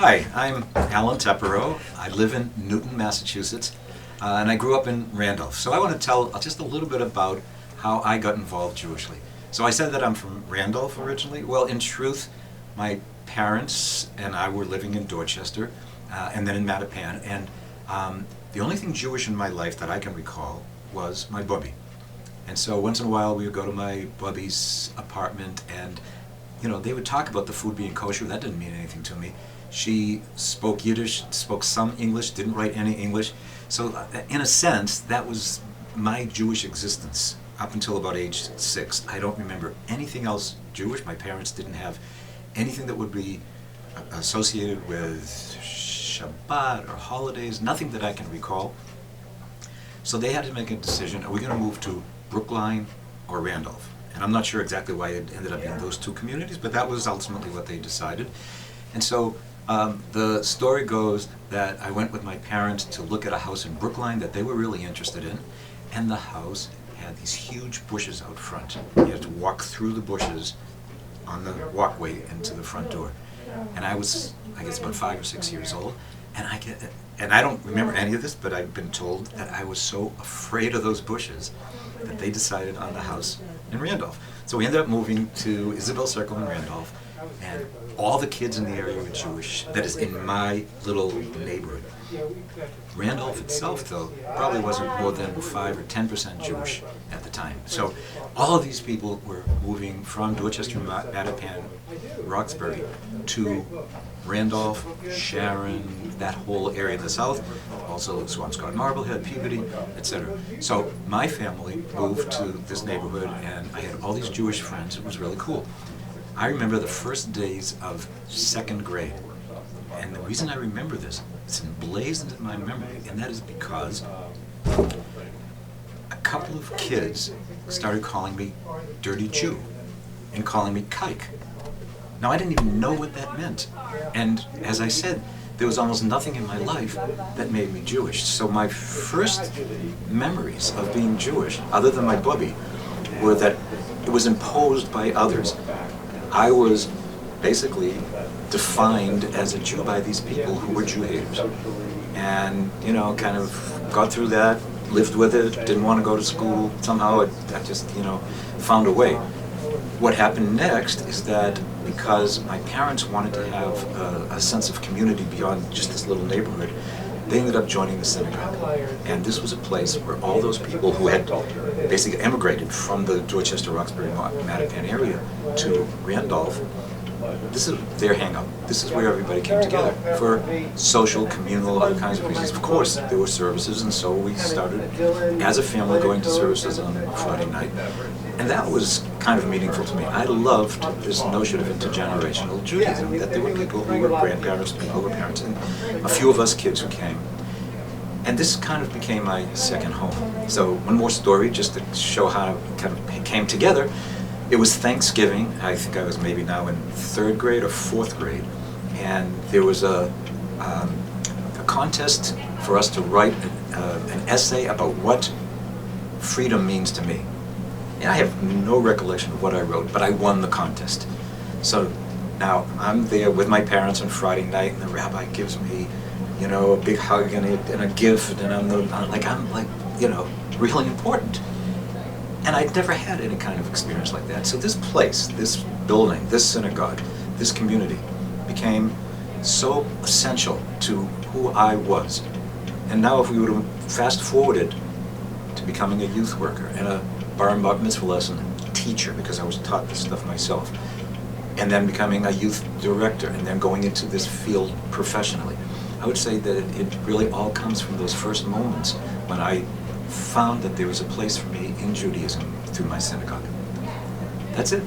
Hi, I'm Alan Teperow. I live in Newton, Massachusetts, and I grew up in Randolph. So I want to tell just a little bit about how I got involved Jewishly. So I said that I'm from Randolph originally. Well, in truth, my parents and I were living in Dorchester, and then in Mattapan, and the only thing Jewish in my life that I can recall was my bubby. And so once in a while we would go to my bubby's apartment, and they would talk about the food being kosher. That didn't mean anything to me. She spoke Yiddish, spoke some English, didn't write any English. So in a sense, that was my Jewish existence up until about age 6. I don't remember anything else Jewish. My parents didn't have anything that would be associated with Shabbat or holidays, nothing that I can recall. So they had to make a decision: are we going to move to Brookline or Randolph? And I'm not sure exactly why it ended up being those two communities, but that was ultimately what they decided. And so the story goes that I went with my parents to look at a house in Brookline that they were really interested in, and the house had these huge bushes out front. You had to walk through the bushes on the walkway into the front door. And I was, I guess, about 5 or 6 years old, and I don't remember any of this, but I've been told that I was so afraid of those bushes that they decided on the house in Randolph. So we ended up moving to Isabel Circle in Randolph, and all the kids in the area were Jewish. That is, in my little neighborhood. Randolph itself, though, probably wasn't more than 5 or 10% Jewish at the time. So all of these people were moving from Dorchester, Mattapan, Roxbury to Randolph, Sharon, that whole area in the south, also Swampscott, Marblehead, Peabody, etc. So my family moved to this neighborhood, and I had all these Jewish friends. It was really cool. I remember the first days of 2nd grade. And the reason I remember this, it's emblazoned in my memory, and that is because a couple of kids started calling me Dirty Jew and calling me Kike. Now, I didn't even know what that meant. And as I said, there was almost nothing in my life that made me Jewish. So my first memories of being Jewish, other than my bubby, were that it was imposed by others. I was basically defined as a Jew by these people who were Jew haters. And, kind of got through that, lived with it, didn't want to go to school. Somehow I just, found a way. What happened next is that because my parents wanted to have a sense of community beyond just this little neighborhood, they ended up joining the synagogue. And this was a place where all those people who had basically emigrated from the Dorchester, Roxbury, Mattapan area to Randolph, this is their hang-up. This is where everybody came together for social, communal, other kinds of reasons. Of course, there were services, and so we started as a family going to services on Friday night. And that was kind of meaningful to me. I loved this notion of intergenerational Judaism, that there were people who were grandparents, people who were parents, and a few of us kids who came. And this kind of became my second home. So one more story, just to show how it kind of came together. It was Thanksgiving. I think I was maybe now in 3rd grade or 4th grade, and there was a contest for us to write an essay about what freedom means to me. And I have no recollection of what I wrote, but I won the contest. So now I'm there with my parents on Friday night, and the rabbi gives me, a big hug and a gift, and I'm like, really important. And I'd never had any kind of experience like that. So this place, this building, this synagogue, this community became so essential to who I was. And now if we were to fast forward it to becoming a youth worker and a bar and bat mitzvah lesson teacher, because I was taught this stuff myself, and then becoming a youth director, and then going into this field professionally, I would say that it really all comes from those first moments when I found that there was a place for me in Judaism through my synagogue. That's it.